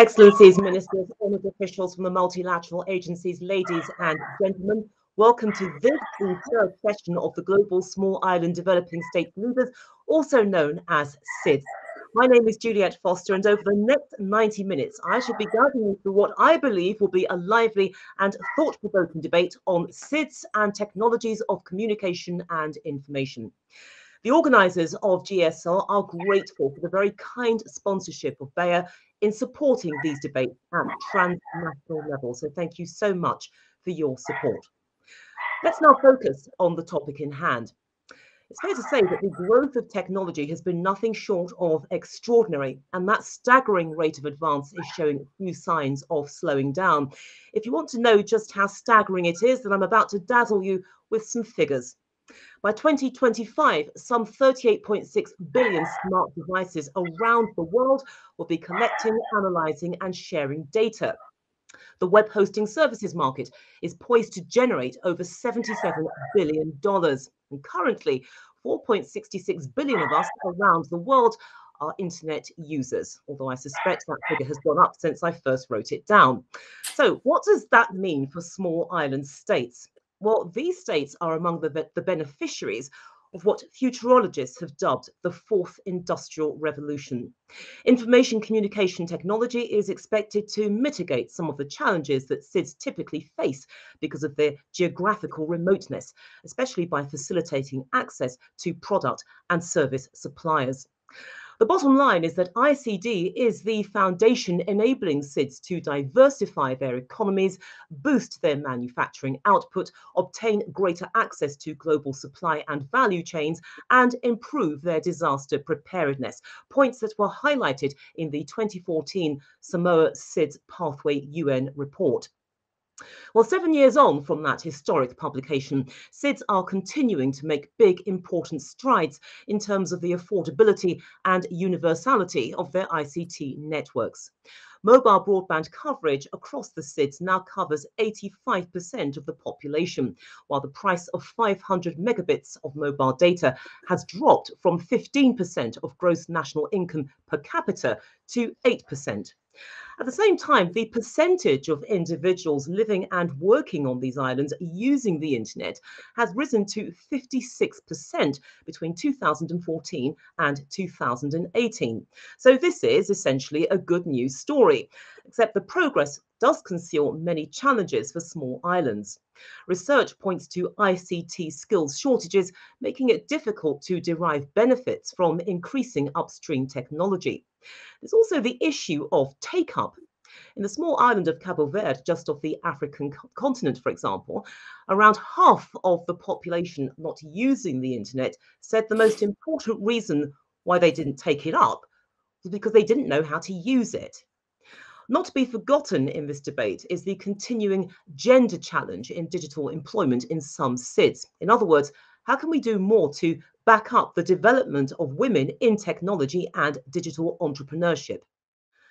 Excellencies, ministers, honoured officials from the multilateral agencies, ladies and gentlemen, welcome to this, the third session of the Global Small Island Developing States Leaders, also known as SIDS. My name is Juliet Foster, and over the next 90 minutes, I shall be guiding you through what I believe will be a lively and thought-provoking debate on SIDS and technologies of communication and information. The organisers of GSL are grateful for the very kind sponsorship of Bayer in supporting these debates at transnational level. So thank you so much for your support. Let's now focus on the topic in hand. It's fair to say that the growth of technology has been nothing short of extraordinary, and that staggering rate of advance is showing few signs of slowing down. If you want to know just how staggering it is, then I'm about to dazzle you with some figures. By 2025, some 38.6 billion smart devices around the world will be collecting, analyzing, and sharing data. The web hosting services market is poised to generate over $77 billion. And currently, 4.66 billion of us around the world are internet users, although I suspect that figure has gone up since I first wrote it down. So what does that mean for small island states? Well, these states are among the beneficiaries of what futurologists have dubbed the fourth industrial revolution. Information communication technology is expected to mitigate some of the challenges that SIDS typically face because of their geographical remoteness, especially by facilitating access to product and service suppliers. The bottom line is that ICD is the foundation enabling SIDS to diversify their economies, boost their manufacturing output, obtain greater access to global supply and value chains, and improve their disaster preparedness, points that were highlighted in the 2014 Samoa SIDS Pathway UN report. Well, 7 years on from that historic publication, SIDS are continuing to make big, important strides in terms of the affordability and universality of their ICT networks. Mobile broadband coverage across the SIDS now covers 85% of the population, while the price of 500 megabits of mobile data has dropped from 15% of gross national income per capita to 8%. At the same time, the percentage of individuals living and working on these islands using the internet has risen to 56% between 2014 and 2018. So this is essentially a good news story, except the progress does conceal many challenges for small islands. Research points to ICT skills shortages, making it difficult to derive benefits from increasing upstream technology. There's also the issue of take-up. In the small island of Cabo Verde, just off the African continent, for example, around half of the population not using the internet said the most important reason why they didn't take it up was because they didn't know how to use it. Not to be forgotten in this debate is the continuing gender challenge in digital employment in some SIDS. In other words, how can we do more to back up the development of women in technology and digital entrepreneurship?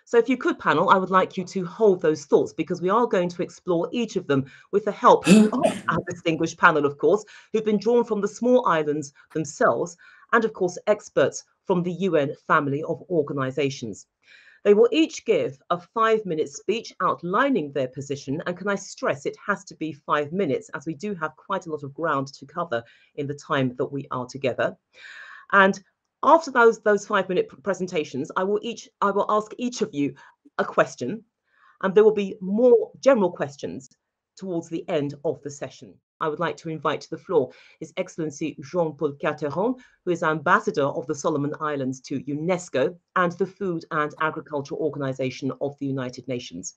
So if you could, panel, I would like you to hold those thoughts because we are going to explore each of them with the help of our distinguished panel, of course, who've been drawn from the small islands themselves and, of course, experts from the UN family of organizations. They will each give a 5-minute speech outlining their position. And can I stress it has to be 5 minutes as we do have quite a lot of ground to cover in the time that we are together. And after those 5-minute presentations, I will ask each of you a question, and there will be more general questions towards the end of the session. I would like to invite to the floor His Excellency Jean-Paul Carteron, who is Ambassador of the Solomon Islands to UNESCO and the Food and Agriculture Organization of the United Nations.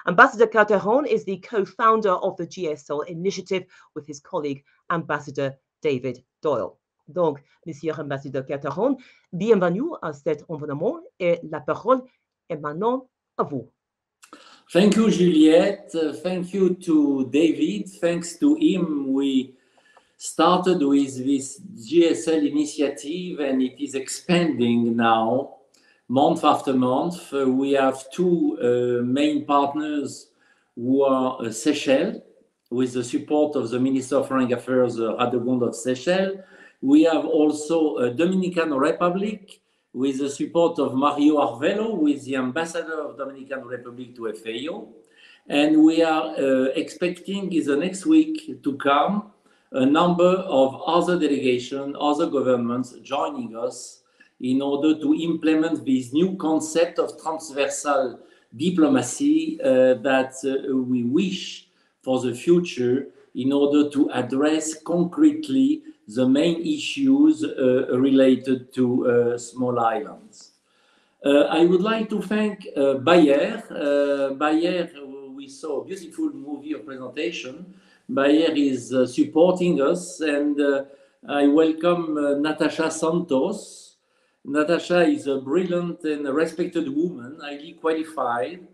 Ambassador Carteron is the co-founder of the GSL initiative with his colleague, Ambassador David Doyle. Donc, Monsieur Ambassadeur Carteron, bienvenue à cet environnement et la parole est maintenant à vous. Thank you, Juliette. Thank you to David. Thanks to him, we started with this GSL initiative and it is expanding now month after month. We have two main partners who are Seychelles, with the support of the Minister of Foreign Affairs, Radegonde of Seychelles. We have also Dominican Republic, with the support of Mario Arvelo, who is the ambassador of Dominican Republic to FAO. And we are expecting in the next week to come a number of other delegations, other governments joining us in order to implement this new concept of transversal diplomacy that we wish for the future in order to address concretely the main issues related to small islands. I would like to thank Bayer. Bayer, we saw a beautiful movie or presentation. Bayer is supporting us, and I welcome Natasha Santos. Natasha is a brilliant and respected woman, highly qualified,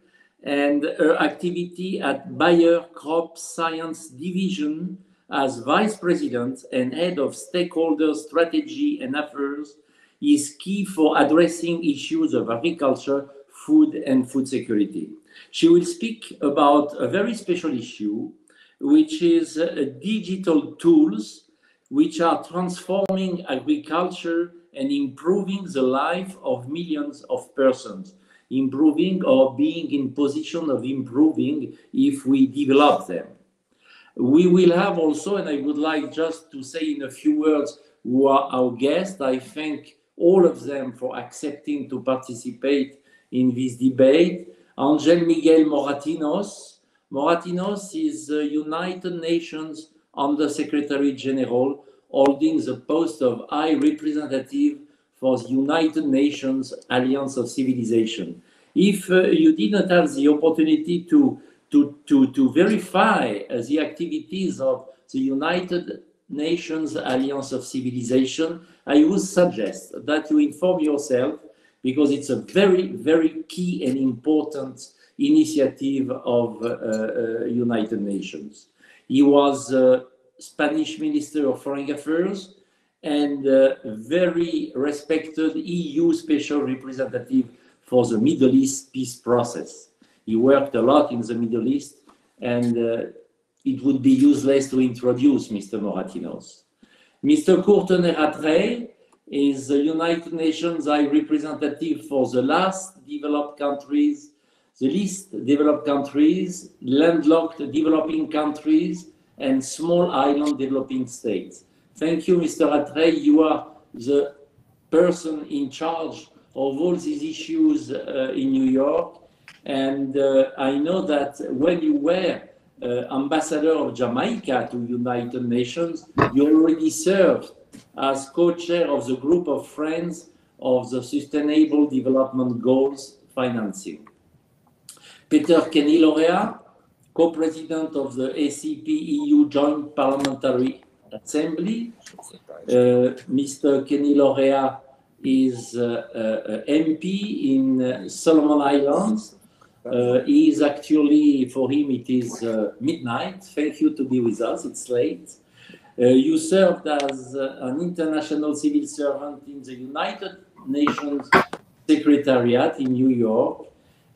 and her activity at Bayer Crop Science Division as Vice President and Head of Stakeholder Strategy and Affairs is key for addressing issues of agriculture, food, and food security. She will speak about a very special issue, which is digital tools which are transforming agriculture and improving the life of millions of persons, improving or being in position of improving if we develop them. We will have also, and I would like just to say in a few words who are our guests. I thank all of them for accepting to participate in this debate. Angel Miguel Moratinos. Moratinos is the United Nations Under-Secretary General, holding the post of High Representative for the United Nations Alliance of Civilization. If you did not have the opportunity to verify the activities of the United Nations Alliance of Civilization, I would suggest that you inform yourself, because it's a very, very key and important initiative of United Nations. He was Spanish Minister of Foreign Affairs and very respected EU Special Representative for the Middle East peace process. He worked a lot in the Middle East, and it would be useless to introduce Mr. Moratinos. Mr. Courtenay-Rattray is the United Nations High Representative for the least developed countries, landlocked developing countries, and small island developing states. Thank you, Mr. Rattray. You are the person in charge of all these issues in New York. And I know that when you were ambassador of Jamaica to United Nations, you already served as co-chair of the group of friends of the Sustainable Development Goals financing. Peter Kenny-Lauria, co-president of the ACP-EU Joint Parliamentary Assembly. Mr. Kenny-Lauria is MP in Solomon Islands. He is actually, for him, it is midnight. Thank you to be with us. It's late. You served as an international civil servant in the United Nations Secretariat in New York,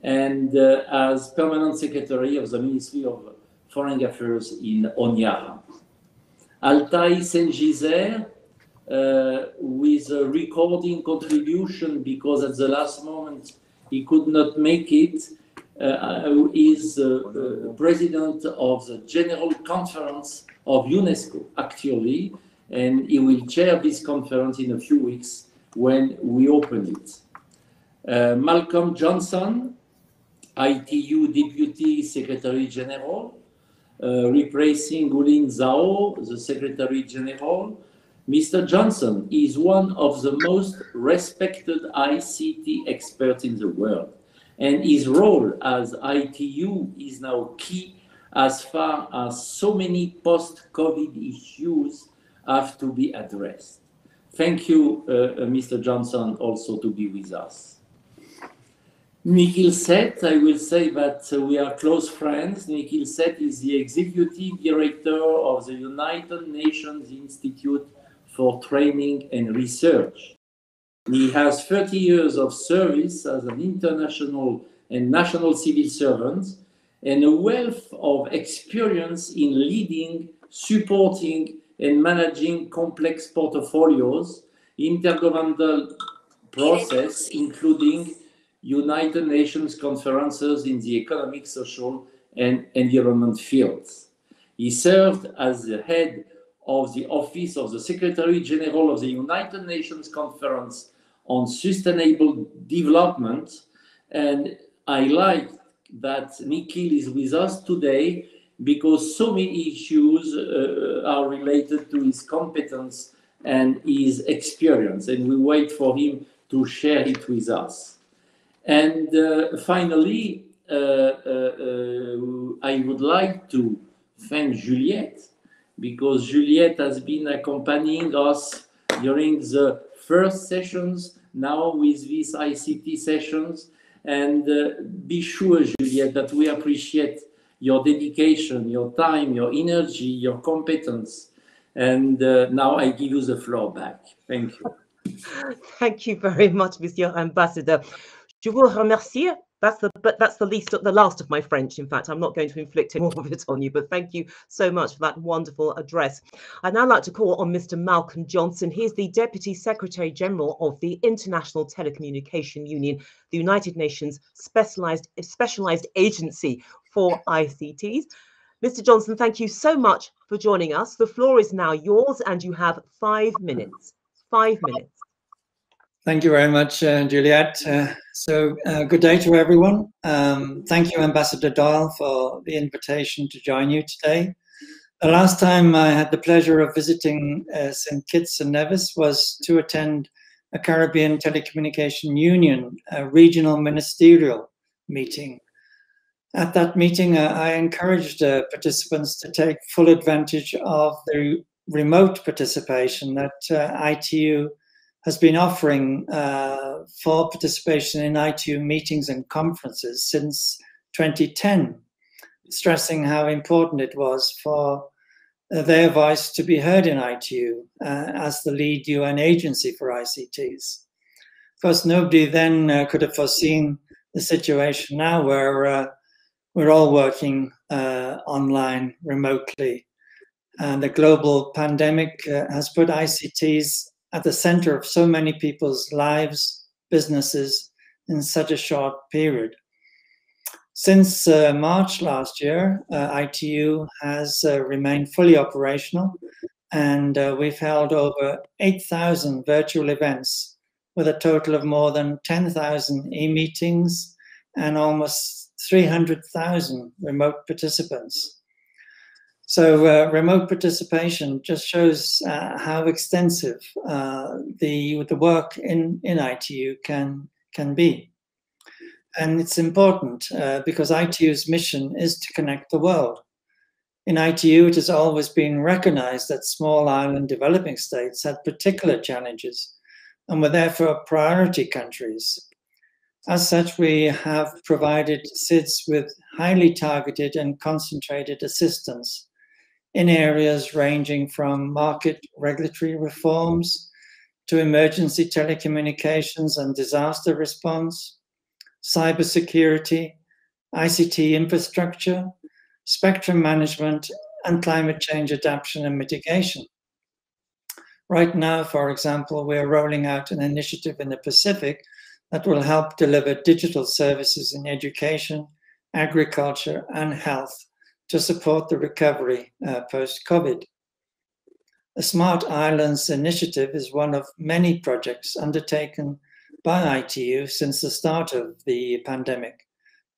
and as permanent secretary of the Ministry of Foreign Affairs in Honiara. Altai Sengizer, with a recording contribution because at the last moment he could not make it, is president of the General Conference of UNESCO, actually, and he will chair this conference in a few weeks when we open it. Malcolm Johnson, ITU Deputy Secretary General, replacing Gulin Zhao, the Secretary General. Mr. Johnson is one of the most respected ICT experts in the world, and his role as ITU is now key as far as so many post-COVID issues have to be addressed. Thank you, Mr. Johnson, also to be with us. Nikhil Seth, I will say that we are close friends. Nikhil Seth is the Executive Director of the United Nations Institute for Training and Research. He has 30 years of service as an international and national civil servant, and a wealth of experience in leading, supporting, and managing complex portfolios, intergovernmental process, including United Nations conferences in the economic, social, and environment fields. He served as the head of the Office of the Secretary General of the United Nations Conference on Sustainable Development, and I like that Nikhil is with us today because so many issues are related to his competence and his experience, and we wait for him to share it with us. And finally, I would like to thank Juliette, because Juliette has been accompanying us during the first sessions, now with these ICT sessions. And be sure, Juliette, that we appreciate your dedication, your time, your energy, your competence. And now I give you the floor back. Thank you. Thank you very much, Monsieur Ambassador. Je vous remercie. That's the last of my French. In fact, I'm not going to inflict more of it on you, but thank you so much for that wonderful address. I'd now like to call on Mr. Malcolm Johnson. He's the Deputy Secretary General of the International Telecommunication Union, the United Nations specialized agency for ICTs. Mr. Johnson, thank you so much for joining us. The floor is now yours, and you have 5 minutes. 5 minutes. Thank you very much, Juliette. Good day to everyone. Thank you, Ambassador Doyle, for the invitation to join you today. The last time I had the pleasure of visiting St. Kitts and Nevis was to attend a Caribbean Telecommunication Union regional ministerial meeting. At that meeting, I encouraged participants to take full advantage of the remote participation that ITU has been offering for participation in ITU meetings and conferences since 2010, stressing how important it was for their voice to be heard in ITU as the lead UN agency for ICTs. Of course, nobody then could have foreseen the situation now where we're all working online remotely. And the global pandemic has put ICTs at the center of so many people's lives, businesses, in such a short period. Since March last year, ITU has remained fully operational, and we've held over 8,000 virtual events with a total of more than 10,000 e-meetings and almost 300,000 remote participants. So remote participation just shows how extensive the work in ITU can be. And it's important because ITU's mission is to connect the world. In ITU, it has always been recognized that small island developing states had particular challenges and were therefore priority countries. As such, we have provided SIDS with highly targeted and concentrated assistance in areas ranging from market regulatory reforms to emergency telecommunications and disaster response, cybersecurity, ICT infrastructure, spectrum management, and climate change adaptation and mitigation. Right now, for example, we're rolling out an initiative in the Pacific that will help deliver digital services in education, agriculture, and health to support the recovery post-COVID. The Smart Islands Initiative is one of many projects undertaken by ITU since the start of the pandemic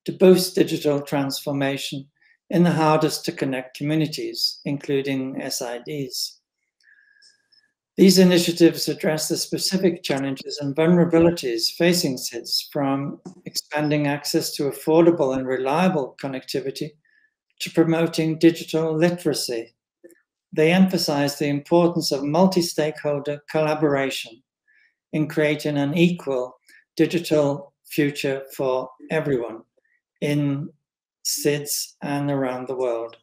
to boost digital transformation in the hardest to connect communities, including SIDs. These initiatives address the specific challenges and vulnerabilities facing SIDS, from expanding access to affordable and reliable connectivity to promoting digital literacy. They emphasize the importance of multi-stakeholder collaboration in creating an equal digital future for everyone in SIDS and around the world.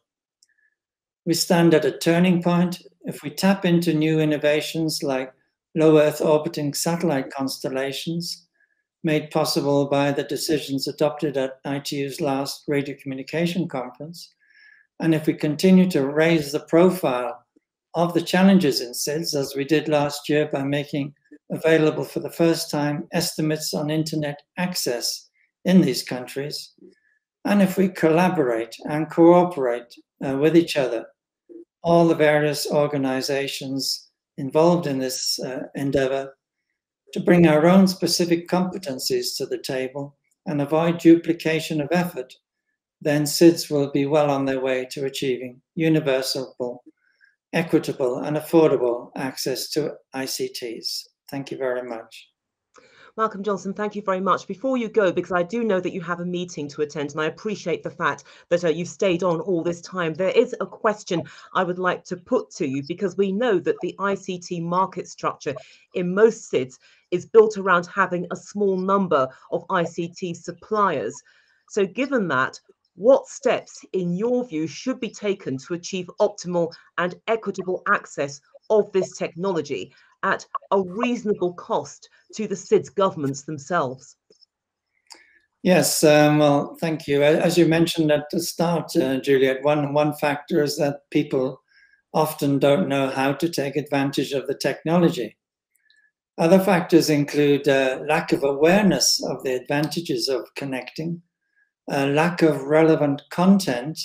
We stand at a turning point. If we tap into new innovations like low Earth orbiting satellite constellations, made possible by the decisions adopted at ITU's last radio communication conference, and if we continue to raise the profile of the challenges in SIDS, as we did last year by making available for the first time estimates on internet access in these countries. And if we collaborate and cooperate with each other, all the various organizations involved in this endeavor, to bring our own specific competencies to the table and avoid duplication of effort, then SIDS will be well on their way to achieving universal, equitable and affordable access to ICTs. Thank you very much. Malcolm Johnson, thank you very much. Before you go, because I do know that you have a meeting to attend, and I appreciate the fact that you've stayed on all this time, there is a question I would like to put to you, because we know that the ICT market structure in most SIDS is built around having a small number of ICT suppliers. So given that, what steps, in your view, should be taken to achieve optimal and equitable access of this technology at a reasonable cost to the SIDS governments themselves? Yes, well, thank you. As you mentioned at the start, Juliet, one factor is that people often don't know how to take advantage of the technology. Other factors include lack of awareness of the advantages of connecting, lack of relevant content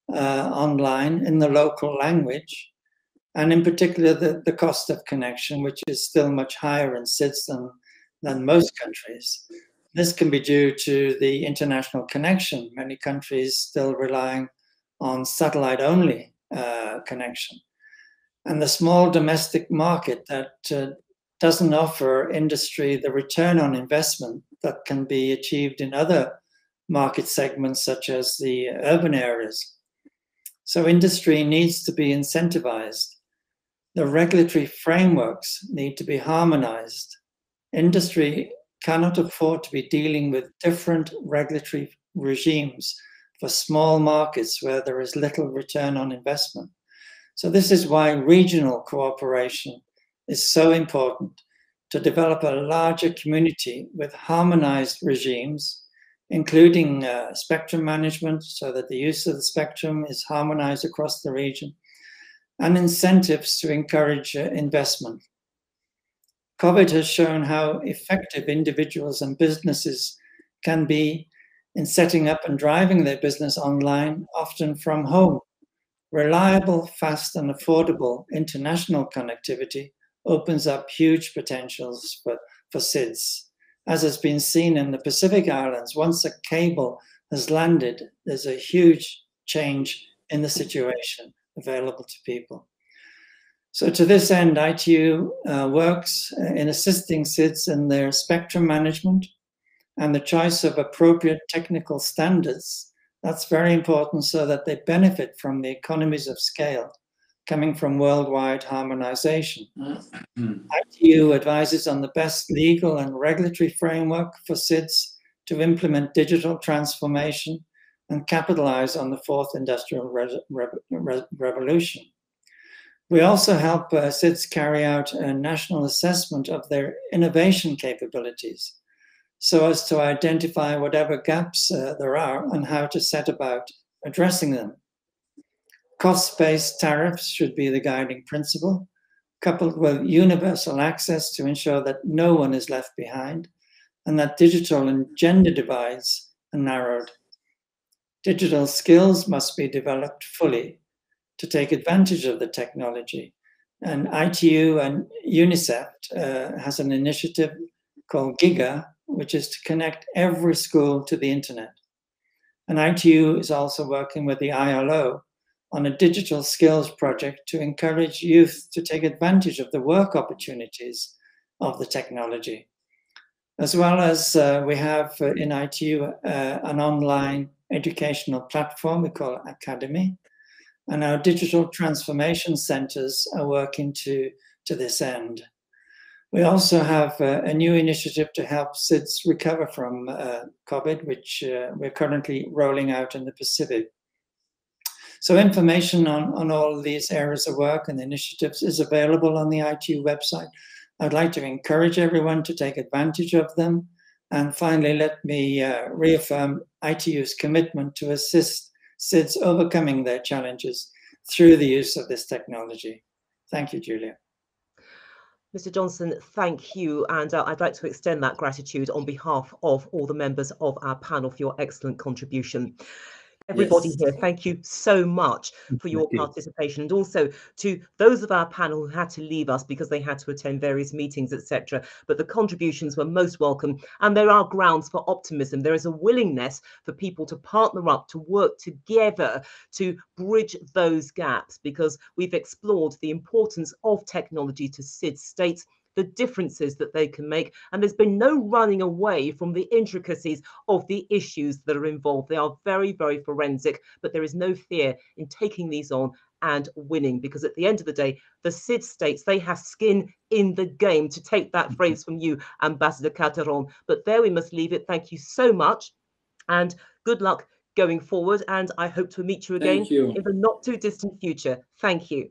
online in the local language, and in particular the cost of connection, which is still much higher in SIDS than most countries. This can be due to the international connection, many countries still relying on satellite-only connection, and the small domestic market that doesn't offer industry the return on investment that can be achieved in other market segments such as the urban areas. So industry needs to be incentivized. The regulatory frameworks need to be harmonized. Industry cannot afford to be dealing with different regulatory regimes for small markets where there is little return on investment. So this is why regional cooperation is so important, to develop a larger community with harmonized regimes, including spectrum management, so that the use of the spectrum is harmonized across the region, and incentives to encourage investment. COVID has shown how effective individuals and businesses can be in setting up and driving their business online, often from home. Reliable, fast, and affordable international connectivity opens up huge potentials for SIDS. As has been seen in the Pacific Islands, once a cable has landed, there's a huge change in the situation available to people. So to this end, ITU works in assisting SIDS in their spectrum management and the choice of appropriate technical standards. That's very important so that they benefit from the economies of scale coming from worldwide harmonization. ITU advises on the best legal and regulatory framework for SIDS to implement digital transformation and capitalize on the fourth industrial revolution. We also help SIDS carry out a national assessment of their innovation capabilities so as to identify whatever gaps there are and how to set about addressing them. Cost-based tariffs should be the guiding principle, coupled with universal access to ensure that no one is left behind and that digital and gender divides are narrowed. Digital skills must be developed fully to take advantage of the technology. And ITU and UNICEF has an initiative called GIGA, which is to connect every school to the internet. And ITU is also working with the ILO on a digital skills project to encourage youth to take advantage of the work opportunities of the technology. As well as we have in ITU an online educational platform we call Academy, and our digital transformation centers are working to this end. We also have a new initiative to help SIDS recover from COVID, which we're currently rolling out in the Pacific. So information on all of these areas of work and initiatives is available on the ITU website. I'd like to encourage everyone to take advantage of them. And finally, let me reaffirm ITU's commitment to assist SIDS overcoming their challenges through the use of this technology. Thank you, Julia. Mr. Johnson, thank you. And I'd like to extend that gratitude on behalf of all the members of our panel for your excellent contribution. Everybody here, thank you so much for your participation, and also to those of our panel who had to leave us because they had to attend various meetings, etc. But the contributions were most welcome, and there are grounds for optimism. There is a willingness for people to partner up, to work together, to bridge those gaps, because we've explored the importance of technology to SIDS states, the differences that they can make, and there's been no running away from the intricacies of the issues that are involved. They are very, very forensic, but there is no fear in taking these on and winning, because at the end of the day, the SIDS states, they have skin in the game, to take that phrase from you, Ambassador Calderon. But there we must leave it. Thank you so much, and good luck going forward, and I hope to meet you again in the not too distant future. Thank you.